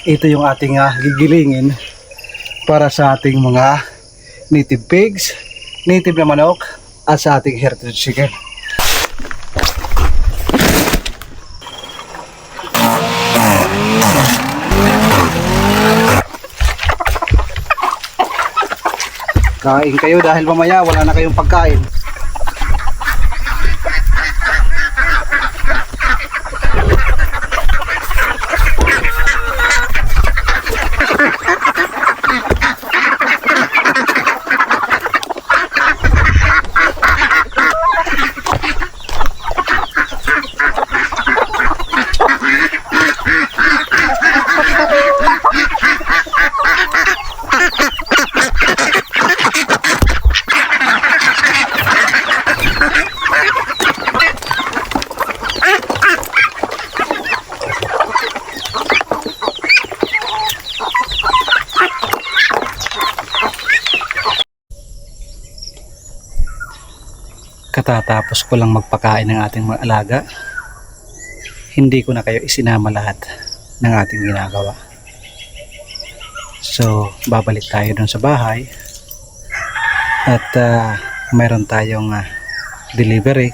ito yung ating gigilingin para sa ating mga native pigs, native na manok at sa ating heritage chicken. Kain kayo dahil mamaya wala na kayong pagkain. Katatapos ko lang magpakain ng ating mga alaga, hindi ko na kayo isinama lahat ng ating ginagawa. So babalik tayo dun sa bahay at mayroon tayong delivery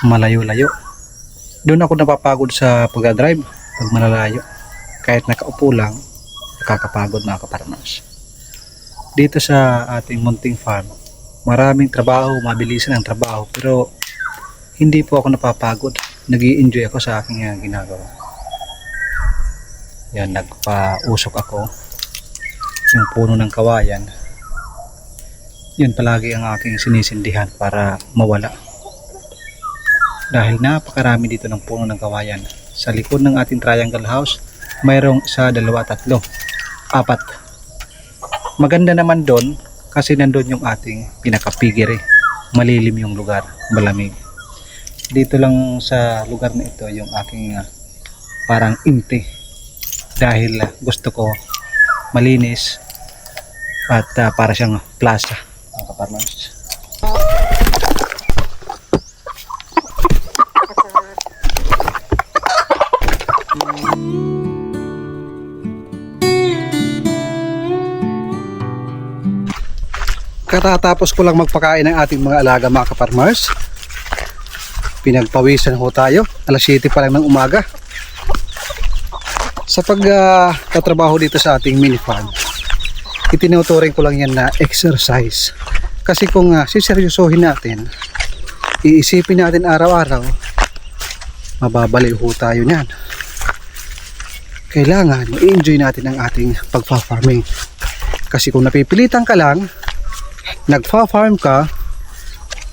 malayo-layo. Doon ako napapagod sa pag-drive pag malalayo. Kahit nakaupo lang, nakakapagod mga kapartners. Dito sa ating munting farm, maraming trabaho, mabilisan ang trabaho, pero hindi po ako napapagod. Nag-i-enjoy ako sa aking ginagawa. Yan, nagpausok ako yung puno ng kawayan. Yun palagi ang aking sinisindihan para mawala. Dahil napakarami dito ng puno ng kawayan. Sa likod ng ating triangle house, mayroong 1, 2, 3, 4. Maganda naman doon kasi nandun yung ating pinakapigiri. Malilim yung lugar, malamig. Dito lang sa lugar na ito yung aking parang empty. Dahil gusto ko malinis at para siyang plaza, mga kapartners. Katatapos ko lang magpakain ng ating mga alaga, mga kaparmers. Pinagpawisan ho tayo. Alas 7 pa lang ng umaga. Sa pagtatrabaho dito sa ating mini farm, itinuturing ko lang yan na exercise. Kasi kung siseryosohin natin, iisipin natin araw-araw, mababaliw ho tayo niyan. Kailangan i-enjoy natin ang ating pagpa-farming. Kasi kung napipilitan ka lang, nagfa-farm ka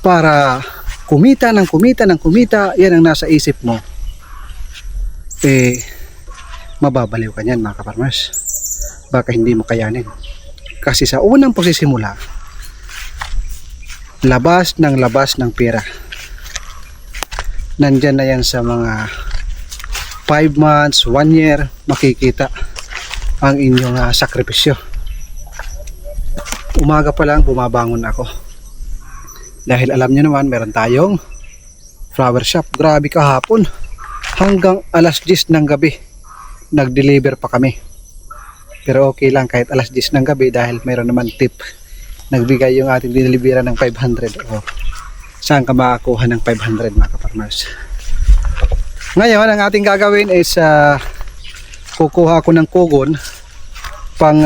para kumita ng kumita, yan ang nasa isip mo, mababaliw ka niyan, mga kaparmers. Baka hindi mo kayanin. Kasi sa unang pagsisimula, labas ng pera. Nandyan na yan sa mga 5 months, 1 year, makikita ang inyong sakripisyo. Umaga pa lang bumabangon ako. Dahil alam nyo naman, meron tayong flower shop. Grabe kahapon. Hanggang alas 10 ng gabi, nag-deliver pa kami. Pero okay lang kahit alas 10 ng gabi dahil meron naman tip. Nagbigay yung ating dinilibera ng 500. O, saan ka makakuha ng 500, mga kaparmers? Ngayon, ang ating gagawin is kukuha ako ng kugon pang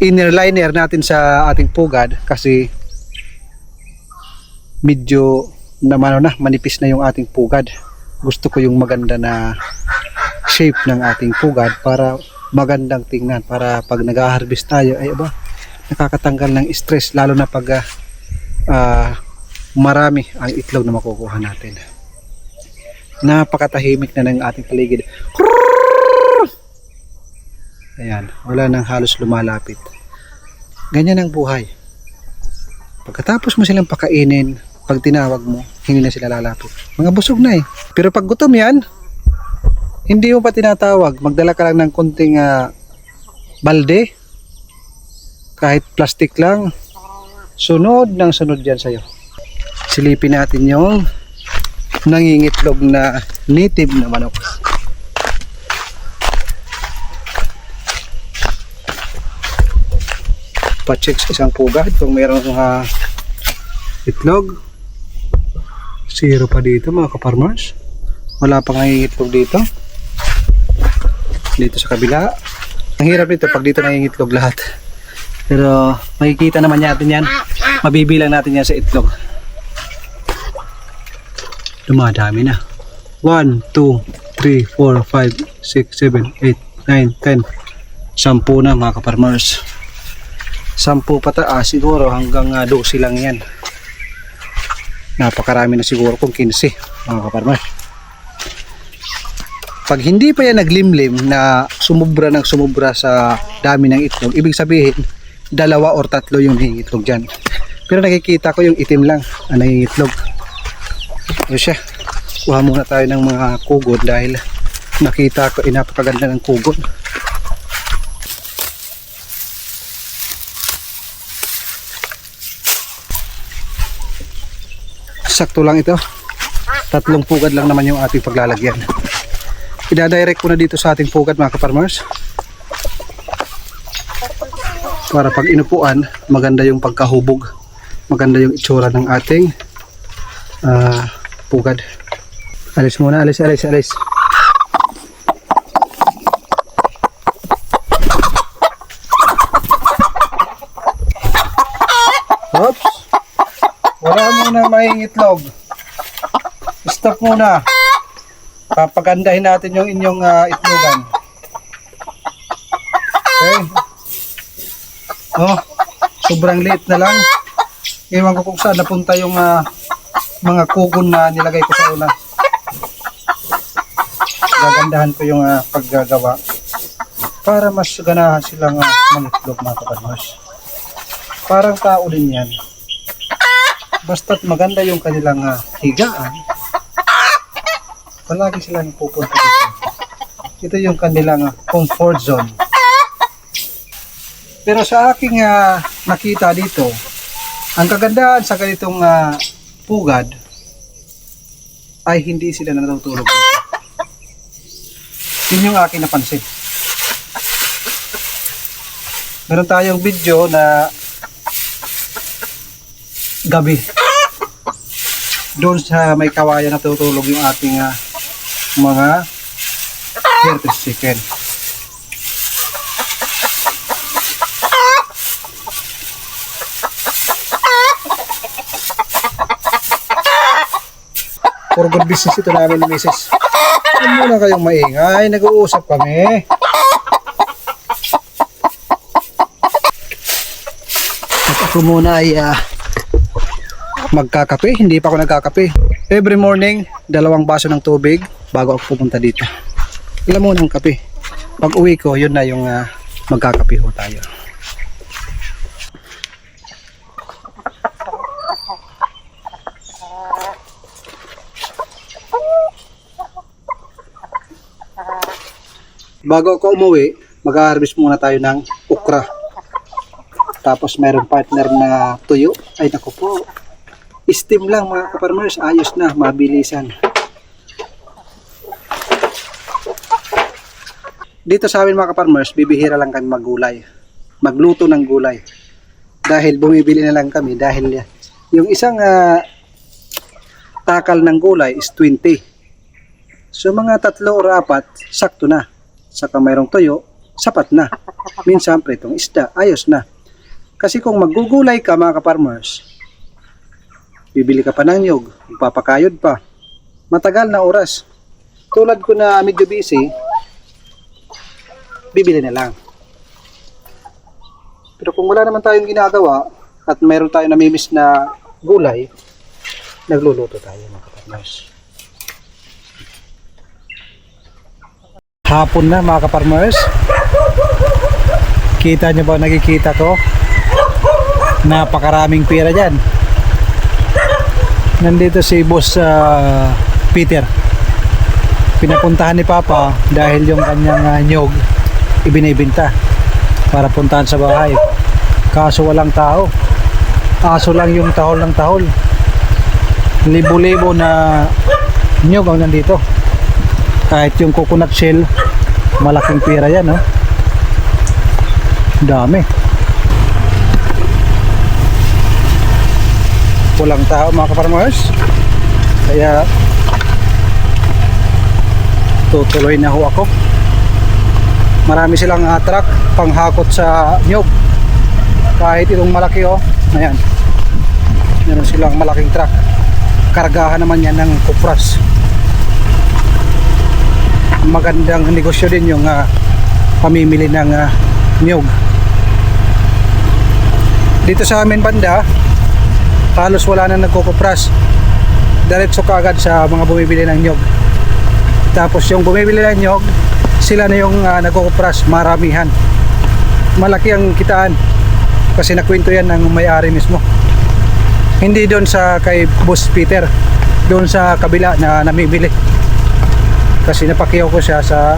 inner liner natin sa ating pugad kasi medyo manipis na yung ating pugad. Gusto ko yung maganda na shape ng ating pugad para magandang tingnan, para pag nag-harvest tayo ay nakakatanggal ng stress, lalo na pag marami ang itlog na makukuha natin. Napakatahimik na ng ating paligid. Ayan, wala nang halos lumalapit. Ganyan ang buhay. Pagkatapos mo silang pakainin, pag tinawag mo, hindi na sila lalapit. Mga busog na eh. Pero pag gutom yan, hindi mo pa tinatawag. Magdala ka lang ng konting balde, kahit plastic lang, sunod ng sunod yan sa'yo. Silipin natin yung nangingitlog na native na manok. pa-check sa isang pugad kung mayroong itlog. Zero pa dito mga kaparmers. Wala pang nangingitlog dito. Dito sa kabila. Ang hirap nito pag dito nangingitlog lahat. Pero makikita naman natin yan. Mabibilang natin yan sa itlog. Dumadami na. 1, 2, 3, 4, 5, 6, 7, 8, 9, 10. 10 na mga kaparmers. 10 pataas siguro hanggang 12 lang yan. Napakarami na siguro kung 15 mga kaparmers. Pag hindi pa yan naglimlim na sumubra ng sumubra sa dami ng itlog, ibig sabihin 2 or 3 yung nangingitlog dyan. Pero nakikita ko yung itim lang ang nangingitlog. Ito siya. Kuha muna tayo ng mga kugod dahil nakita ko napakaganda ng kugod. Sakto lang ito. 3 pugad lang naman yung ating paglalagyan. Ida-direct ko na dito sa ating pugad mga kaparmers. Para pag inupuan, maganda yung pagkahubog. Maganda yung itsura ng ating pugad. Alis muna, alis. Oops! Wala muna mangingitlog. Stop muna. Papagandahin natin yung inyong itlogan. Okay. Oh, sobrang liit na lang. Ewan ko kung saan napunta yung mga kugon na nilagay ko sa una. Gagandahan ko yung paggagawa para mas ganahan silang manitlog mga kaparmers. Parang tao din yan. Basta't maganda yung kanilang higaan, palagi silang pupunta dito. Ito yung kanilang comfort zone. Pero sa aking nakita dito, ang kagandahan sa ganitong pugad ay hindi sila natutulog dito. Yun yung aking napansin. Meron tayong video na gabi. Doon sa may kawayan natutulog yung ating mga Curtis chicken. For good business ito namin ni Mrs. Huwag muna kayong maingay, nag-uusap kami. At ako muna ay magkakape, hindi pa ako nagkakape. Every morning, 2 baso ng tubig bago ako pumunta dito. Ilan muna ng kape. Pag uwi ko, yun na yung magkakape ho tayo. Bago ako umuwi, mag-harvest muna tayo ng okra. Tapos mayroong partner na tuyo. Ay naku po. Steam lang mga kaparmers, ayos na, mabilisan. Dito sa amin mga kaparmers, bibihira lang kami maggulay. Magluto ng gulay. Dahil bumibili na lang kami dahil yung isang takal ng gulay is 20. So mga 3 o 4, sakto na. Saka mayroong tuyo, sapat na. Minsan pritong isda, ayos na. Kasi kung maggugulay ka mga kaparmers, bibili ka pa ng nyog, magpapakayod pa. Matagal na oras. Tulad ko na medyo busy, bibili na lang. Pero kung wala naman tayong ginagawa at mayroon tayong namimiss na gulay, nagluluto tayo mga kaparmers. Hapon na mga kaparmers. Kita nyo ba, nakikita ko? Napakaraming pera dyan. Nandito si Boss Peter. Pinapuntahan ni Papa dahil yung kanyang nyog ibinibinta para puntahan sa bahay. Kaso walang tao. Aso lang yung tahol ng tahol. Libo-libo na nyog ang nandito. Kahit yung coconut shell, malaking pera yan, no? Dami. Walang tao mga ka-farmers. Kaya tutuloy na ho ako. Marami silang truck panghakot sa nyog. Kahit itong malaki oh. Ayan. Meron silang malaking truck. Kargahan naman yan ng kupras. Magandang negosyo din yung pamimili ng nyog. Dito sa amin banda, halos wala na nagkukupras. Diretso ka agad sa mga bumibili ng nyog. Tapos yung bumibili ng nyog, sila na yung nagkukupras, maramihan. Malaki ang kitaan kasi nakwento yan ng may-ari mismo. Hindi doon sa kay Boss Peter, doon sa kabila na namimili. Kasi napakiyaw ko siya sa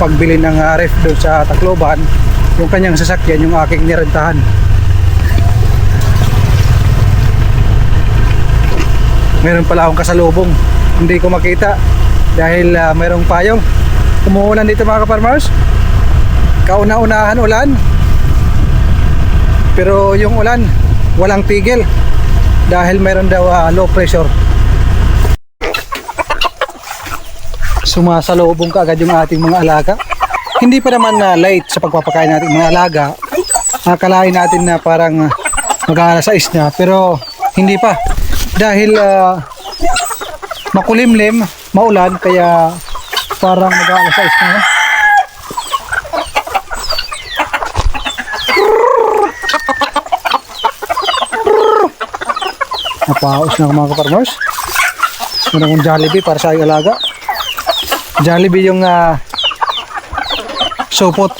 pagbili ng ref doon sa Tacloban. Yung kanyang sasakyan, yung aking nirentahan. Meron pala akong kasalubong, hindi ko makita dahil mayroong payong. Umuulan dito mga ka-farmers. Kauna-unahan ulan, pero yung ulan walang tigil dahil mayroon daw low pressure. Sumasalubong ka agad yung ating mga alaga. Hindi pa naman late sa pagpapakain natin mga alaga. Akalain natin na parang mag-aalas 6 na, pero hindi pa. Dahil makulimlim, maulan, kaya parang mag-aalas 6 na. Napaos na mga ka-farmers. Meron akong Jollibee para sa alaga. Jollibee yung supot.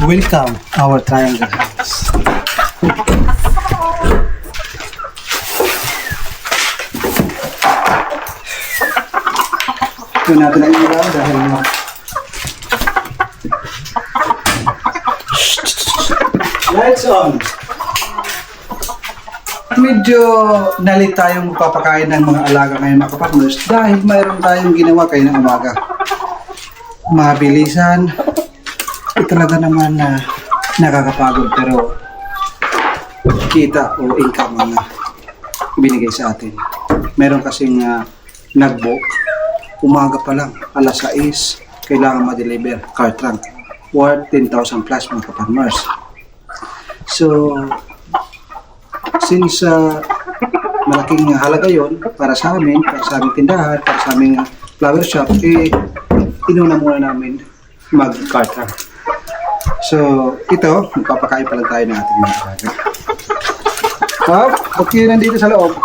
Welcome our triangle house. Ito natin ang ilaw dahil lights on. Medyo nalit tayong papakain ng mga alaga ngayon mga ka-farmers dahil mayroon tayong ginawa kayo ng umaga. Mabilisan. Talaga naman nakakapagod pero kita o income ang binigay sa atin. Meron kasing nag-book, umaga pa lang, alas 6, kailangan ma-deliver car trunk worth 10,000 plus mga ka-farmers. So, since malaking halaga yon para sa amin, para sa aming tindahan, para sa aming flower shop, inuna muna namin mag-car trunk. So, ito, magpapakain pa lang tayo ng ating mga alaga. Wow, okay nandito sa loob.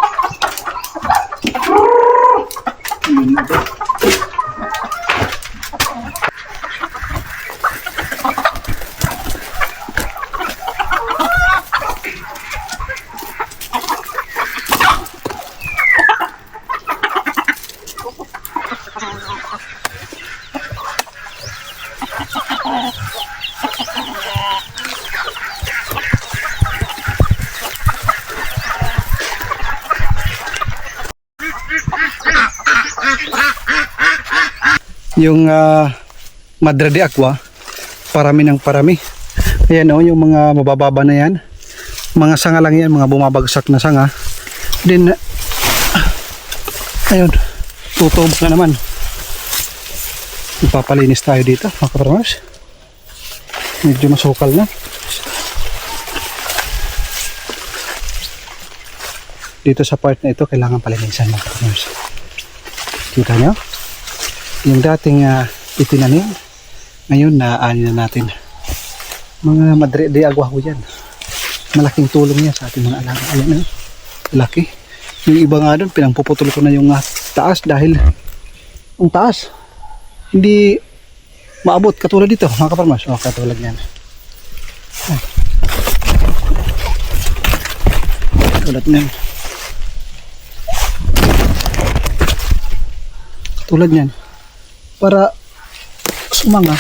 Yung Madre de Aqua, parami ng parami. Ayan o, yung mga mabababa na yan. Mga sanga lang yan, mga bumabagsak na sanga. Then, ayun, tutubo na naman. Ipapalinis tayo dito, mga ka-farmers. Medyo masukal na. Dito sa part na ito, kailangan palinisan mga ka-farmers. Kita nyo? Yung dating itinanim, ngayon naani na natin. Mga Madre de Agua ho yan. Malaking tulong yan sa ating mga alaga. Ayan na, laki. Yung iba nga doon, pinangpuputol ko na yung taas dahil ang taas, hindi maabot katulad dito mga kaparmas. Oh, katulad yan. Katulad yan. Katulad yan. Para sumanga.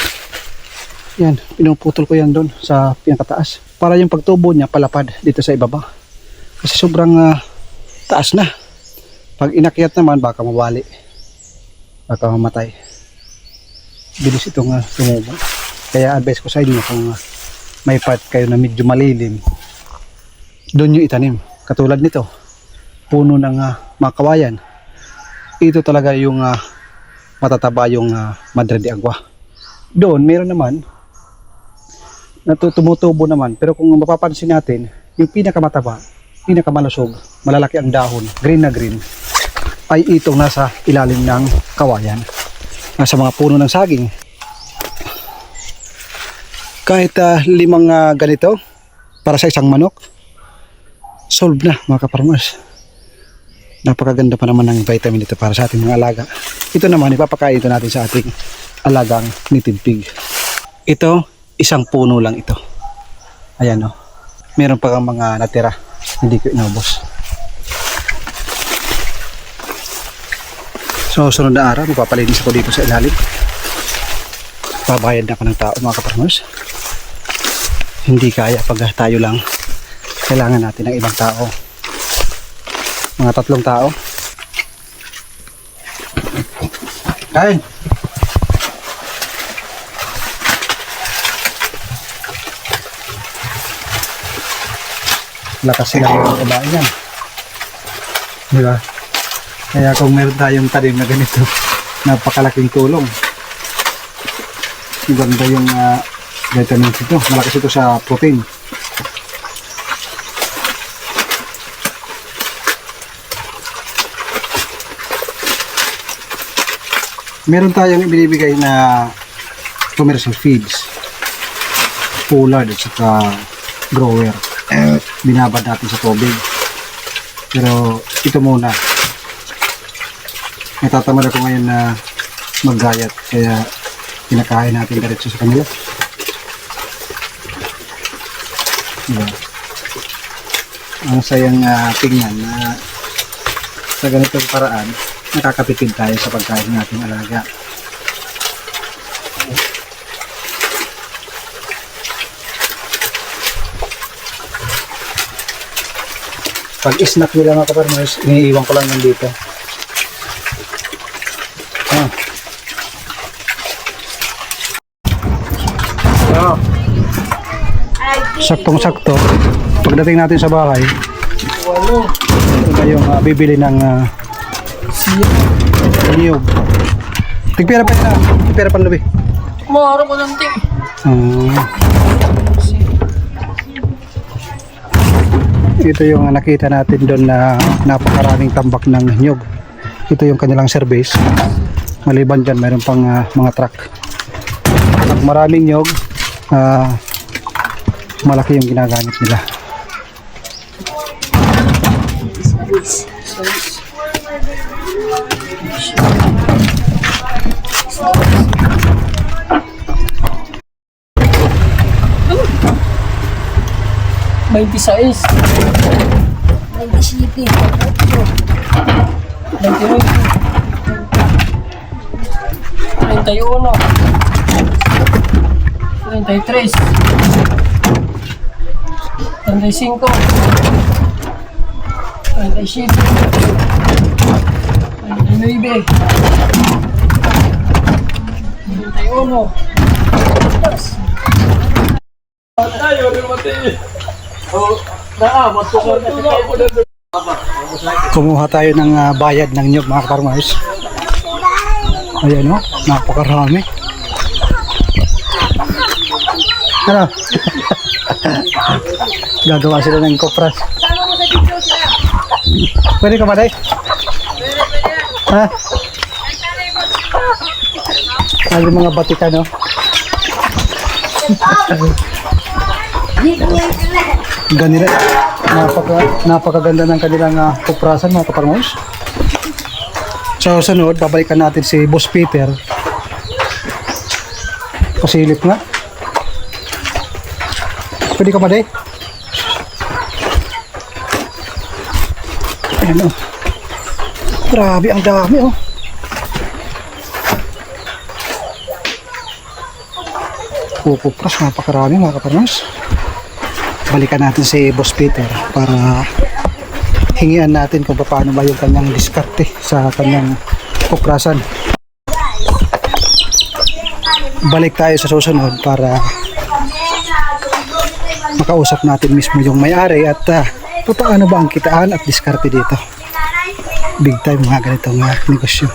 Yan, pinuputol ko yan doon sa pinakataas. Para yung pagtubo niya palapad dito sa ibaba. Kasi sobrang taas na. Pag inakyat naman baka mawali. Baka mamatay. Bilis itong tumubo. Kaya advice ko sa inyo kung may part kayo na medyo malilim, doon nyo itanim. Katulad nito, puno ng mga kawayan. Ito talaga yung matataba yung Madre de Agua. Doon meron naman tumutubo naman, pero kung mapapansin natin, yung pinakamataba, pinakamalusog, malalaki ang dahon, green na green, ay itong nasa ilalim ng kawayan, nasa mga puno ng saging. Kahit 5 ganito para sa isang manok, solve na mga kaparmers. Napakaganda pa naman ng vitamin ito para sa ating mga alaga. Ito naman ipapakain ito natin sa ating alagang native pig. Ito, isang puno lang ito. Ayan o. Meron pa kang mga natira. Hindi ko inubos. So sunod na araw, magpapalinis ako dito sa ilalim. Babayad na ako ng tao mga kaparmers. Hindi kaya pag tayo lang. Kailangan natin ng ibang tao. Mga 3 tao. Kain! Lakas sila ng kabain yan. Diba? Kaya kung meron tayong tanim na ganito, napakalaking tulong. Ganda yung vitamins ito. Malakas ito sa protein. Meron tayong ibinibigay na commercial feeds. Pollard at saka grower. Binabad natin sa tubig. Pero ito muna. Natatamad ako ngayon na maggayat. Kaya kinakain natin diretso sa kanila. Diba? Ang sayang tingnan na sa ganitong paraan nakakatipid tayo sa pagkain nating alaga. Pag snack nila mga kaparmers, iniiwan ko lang yan dito. So, saktong-sakto. Pagdating natin sa bahay, ito na yung bibili ng niyog. Tigpira pa yun. Tigpira pa lubi. Maro ko ng ting. Ito yung nakita natin doon na napakaraming tambak ng niyog. Ito yung kanilang service. Maliban dyan, mayroon pang mga truck. Pag maraming niyog, malaki yung ginagamit nila. May 26. 27. 28. 31. 33. 35. 37. 39. 31. Tayo, lumati. Kumuha tayo ng bayad ng niyog mga kaparmers. Ayan o, napakarami. Ano? Gagawa sila ng kopras. Pwede ka ba day? Ha? Ay, mga batikan no? Ganila, napakaganda ng kanilang kuprasan mga kaparmers. So sunod, babalikan natin si Boss Peter Pasilip nga. Pwede ka maday? Ayan oh. Grabe, ang dami oh. Pupupras, napakarami mga kaparmas. Balikan natin si Boss Peter para hingian natin kung paano ba yung kanyang diskarte sa kanyang puprasan. Balik tayo sa susunod para makausap natin mismo yung may-ari at paano ba ang kitaan at diskarte dito. Big time mga ganitong negosyo.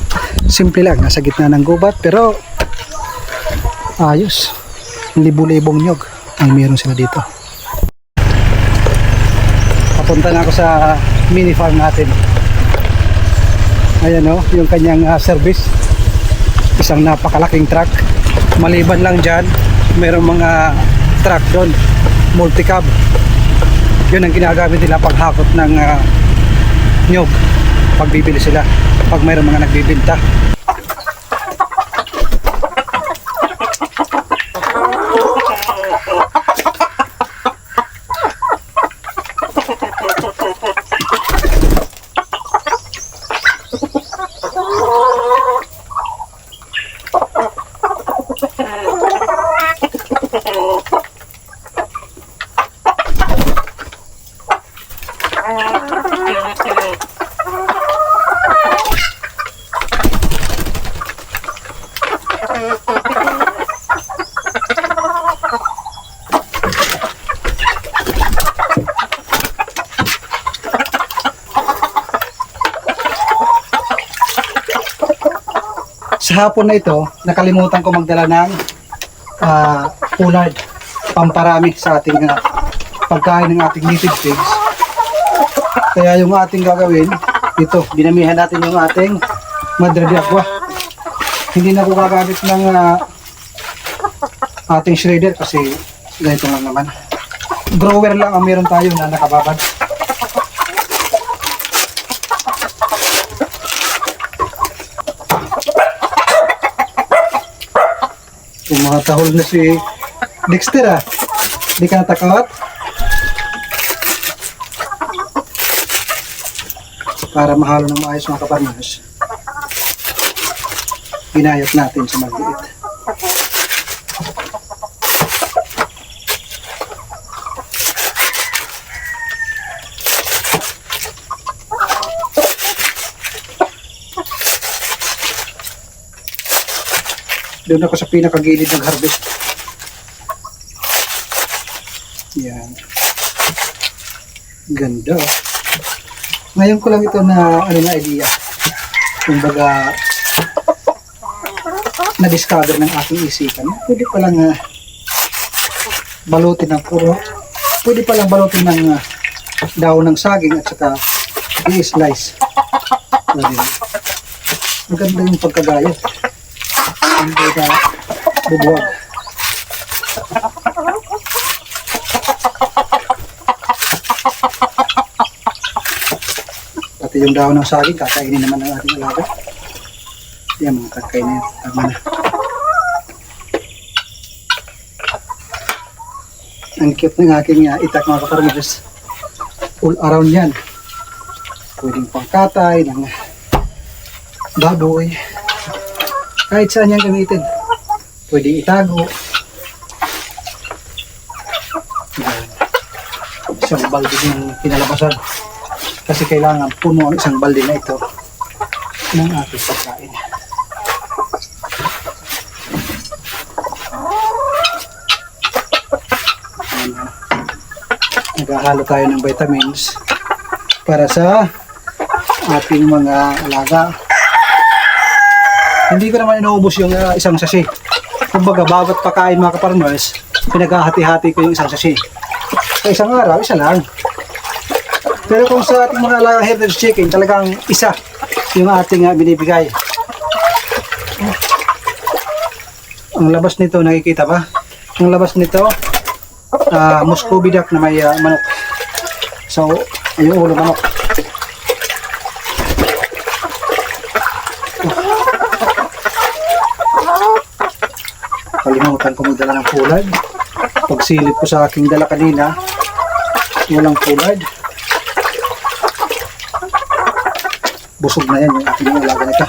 Simple lang, nasa gitna ng gubat pero ayos. Libo-libong nyog ang meron sila dito. Papunta na ako sa mini farm natin. Ayan o, yung kanyang service. Isang napakalaking truck. Maliban lang dyan, mayroong mga truck doon, multi-cab. Yun ang ginagamit nila paghakot ng nyog pag bibili sila, pag mayroong mga nagbibinta. Sa hapon na ito, nakalimutan ko magdala ng poulard, pamparami sa ating pagkain ng ating native pigs. Kaya yung ating gagawin, ito, dinamihan natin yung ating madre de agua. Hindi na ko gagamit ng ating shredder kasi ganito lang naman. Grower lang ang meron tayo na nakababad. Yung mga tahol na si Dexter di ka natakawat para mahalo ng maayos mga kaparmas. Ginayat natin sa maliit. Doon ako sa pinakagilid ng harvest. Yan. Ganda. Ngayon ko lang ito na idea. Kumbaga na-discover ng aking isipan. Pwede palang balutin ng puro. Pwede palang balutin ng daon ng saging at saka i-slice. Maganda yung pagkagayat. Hindi ka bubuwag. Pati yung dahon ng saging, kakainin naman ng ating alaga. Yan mga kakainin. Tama na. Ang cute ng aking itak mga kaparmers. All around yan. Pwedeng pangkatay ng baboy. Kahit saan yan gamitin. Pwede itago. Yan. Isang balde yung pinalabasan. Kasi kailangan puno ang isang balde na ito ng ating pagkain. Naghahalo tayo ng vitamins para sa ating mga alaga. Hindi ko naman inuubos yung isang sachet. Kumbaga, bawat pagkain mga kaparmers, pinaghahati-hati ko yung isang sachet. Sa isang araw, isa lang. Pero kung sa ating mga alagang herders chicken, talagang isa yung ating binibigay. Ang labas nito, nakikita ba? Ang labas nito, Muscovy duck na may manok. So, yung ulo manok. Nakalimutan ko magdala ng pulad. Pagsilip ko sa aking dala kanina, walang pulad. Busog na yan yung aking alaga nito.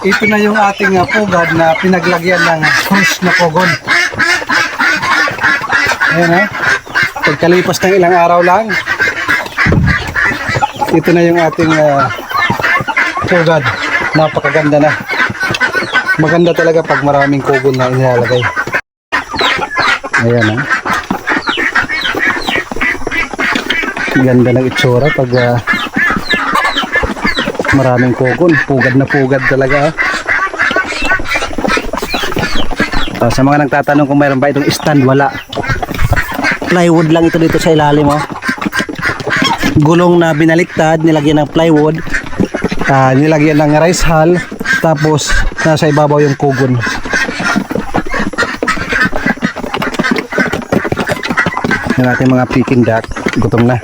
Ito na yung ating pugad na pinaglagyan ng fresh na pogon. Ayan ha. Pagkalipas ng ilang araw lang, ito na yung ating pugad. Napakaganda na. Maganda talaga pag maraming pogon na inilalagay. Ayan ha. Ganda ng itsura pag maraming pogon. Pugad na pugad talaga. Sa mga nagtatanong kung mayroon ba itong stand, wala. Plywood lang ito dito sa ilalim. Gulong na binaliktad, nilagyan ng plywood, nilagyan ng rice hull, tapos nasa ibabaw yung pogon. Yung ating mga Peking duck, gutom na.